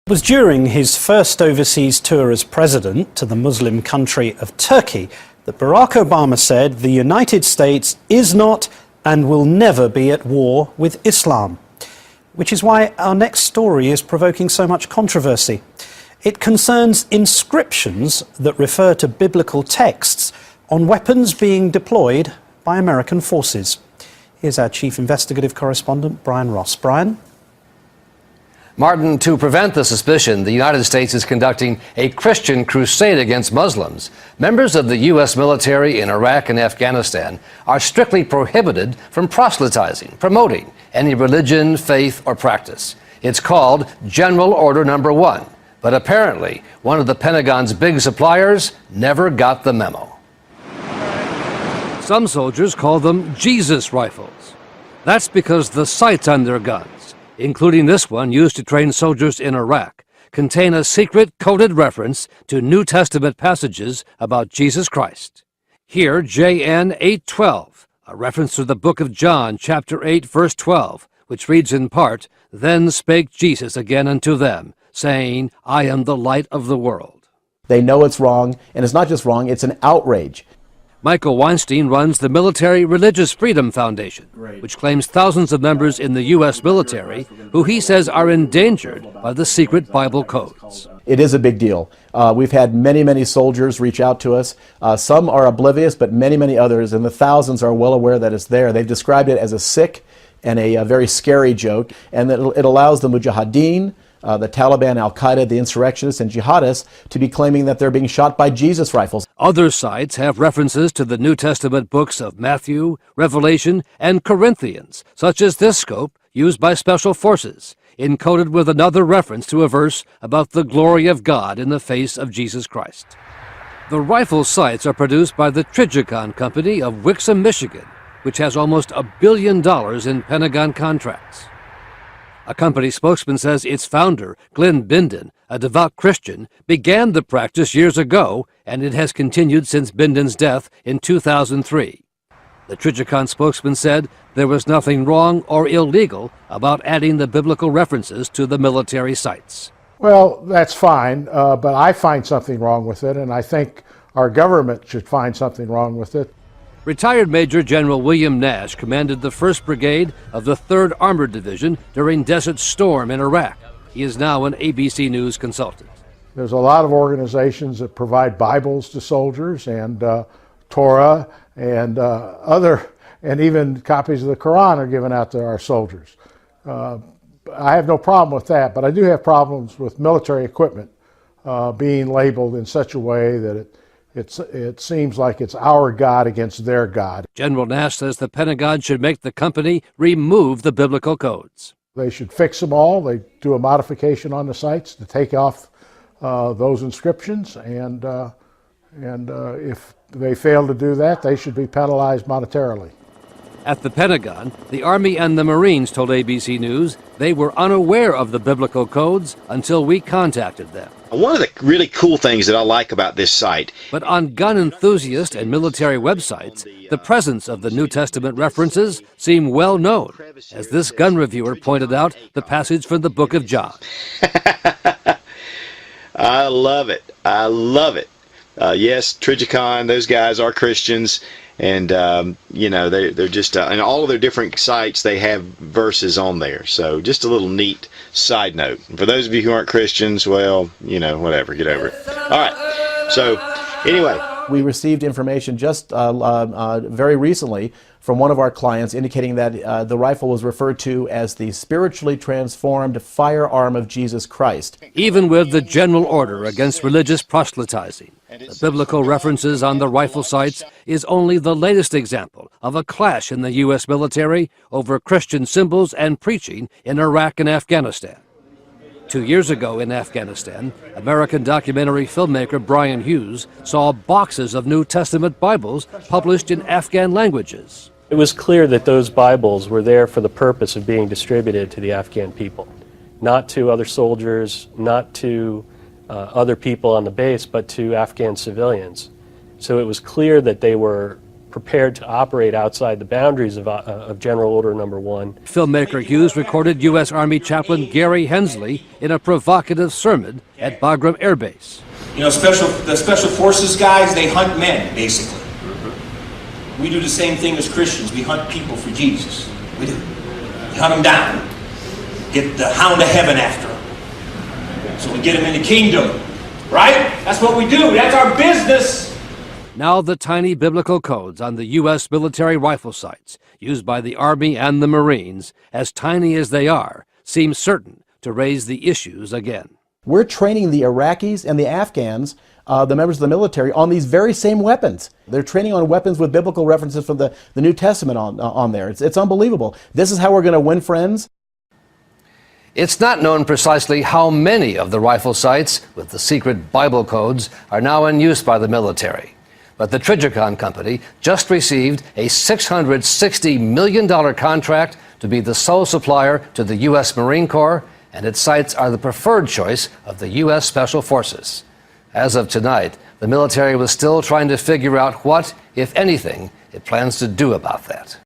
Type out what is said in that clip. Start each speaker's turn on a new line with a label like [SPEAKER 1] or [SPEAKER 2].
[SPEAKER 1] It was during his first overseas tour as president to the Muslim country of Turkey that Barack Obama said the United States is not and will never be at war with Islam. Which is why our next story is provoking so much controversy. It concerns inscriptions that refer to biblical texts on weapons being deployed by American forces. Here's our chief investigative correspondent, Brian Ross. Brian?
[SPEAKER 2] Martin, to prevent the suspicion, the United States is conducting a Christian crusade against Muslims. Members of the U.S. military in Iraq and Afghanistan are strictly prohibited from proselytizing, promoting any religion, faith, or practice. It's called General Order Number 1. But apparently, one of the Pentagon's big suppliers never got the memo. Some soldiers call them Jesus rifles. That's because the sights on their guns, including this one used to train soldiers in Iraq, contain a secret coded reference to New Testament passages about Jesus Christ. Here, JN 812, a reference to the book of John, chapter 8, verse 12, which reads in part, "Then spake Jesus again unto them, saying, I am the light of the world."
[SPEAKER 3] They know it's wrong, and it's not just wrong, it's an outrage.
[SPEAKER 2] Michael Weinstein runs the Military Religious Freedom Foundation, which claims thousands of members in the U.S. military who he says are endangered by the secret Bible codes.
[SPEAKER 3] It is a big deal. We've had many soldiers reach out to us. Some are oblivious, but many others, and the thousands are well aware that it's there. They've described it as a sick and a very scary joke, and that it allows the Mujahideen, the Taliban, Al-Qaeda, the insurrectionists, and jihadists to be claiming that they're being shot by Jesus rifles.
[SPEAKER 2] Other sites have references to the New Testament books of Matthew, Revelation, and Corinthians, such as this scope used by Special Forces, encoded with another reference to a verse about the glory of God in the face of Jesus Christ. The rifle sights are produced by the Trigicon Company of Wixom, Michigan, which has almost $1 billion in Pentagon contracts. A company spokesman says its founder, Glenn Bindon, a devout Christian, began the practice years ago, and it has continued since Bindon's death in 2003. The Trigicon spokesman said there was nothing wrong or illegal about adding the biblical references to the military sites.
[SPEAKER 4] Well, that's fine, but I find something wrong with it, and I think our government should find something wrong with it.
[SPEAKER 2] Retired Major General William Nash commanded the 1st Brigade of the 3rd Armored Division during Desert Storm in Iraq. He is now an ABC News consultant.
[SPEAKER 4] There's a lot of organizations that provide Bibles to soldiers and Torah and and even copies of the Quran are given out to our soldiers. I have no problem with that, but I do have problems with military equipment being labeled in such a way that it seems like it's our God against their God.
[SPEAKER 2] General Nash says the Pentagon should make the company remove the biblical codes.
[SPEAKER 4] They should fix them all. They do a modification on the sites to take off those inscriptions, and if they fail to do that, they should be penalized monetarily.
[SPEAKER 2] At the Pentagon, the Army and the Marines told ABC News they were unaware of the biblical codes until we contacted them.
[SPEAKER 5] One of the really cool things that I like about this site.
[SPEAKER 2] But on gun enthusiast and military websites, the presence of the New Testament references seem well known. As this gun reviewer pointed out, the passage from the book of John.
[SPEAKER 5] I love it. I love it. Yes, Trigicon, those guys are Christians. And, they're just, and all of their different sites, they have verses on there. So just a little neat side note. For those of you who aren't Christians, well, whatever, get over it. All right. So anyway.
[SPEAKER 3] We received information just very recently from one of our clients indicating that the rifle was referred to as the spiritually transformed firearm of Jesus Christ.
[SPEAKER 2] Even with the general order against religious proselytizing, the biblical references on the rifle sites is only the latest example of a clash in the U.S. military over Christian symbols and preaching in Iraq and Afghanistan. 2 years ago in Afghanistan, American documentary filmmaker Brian Hughes saw boxes of New Testament Bibles published in Afghan languages.
[SPEAKER 6] It was clear that those Bibles were there for the purpose of being distributed to the Afghan people, not to other soldiers, not to other people on the base, but to Afghan civilians. So it was clear that they were prepared to operate outside the boundaries of General Order Number 1.
[SPEAKER 2] Filmmaker Hughes recorded U.S. Army Chaplain Gary Hensley in a provocative sermon at Bagram Air Base.
[SPEAKER 7] You know, the Special Forces guys, they hunt men, basically. We do the same thing as Christians. We hunt people for Jesus. We do. We hunt them down. Get the hound of heaven after them. So we get them in the kingdom. Right? That's what we do. That's our business.
[SPEAKER 2] Now the tiny biblical codes on the U.S. military rifle sights used by the Army and the Marines, as tiny as they are, seem certain to raise the issues again.
[SPEAKER 3] We're training the Iraqis and the Afghans, the members of the military, on these very same weapons. They're training on weapons with biblical references from the New Testament on there. It's unbelievable. This is how we're going to win friends.
[SPEAKER 2] It's not known precisely how many of the rifle sights with the secret Bible codes are now in use by the military. But the Trijicon Company just received a $660 million contract to be the sole supplier to the U.S. Marine Corps, and its sights are the preferred choice of the U.S. Special Forces. As of tonight, the military was still trying to figure out what, if anything, it plans to do about that.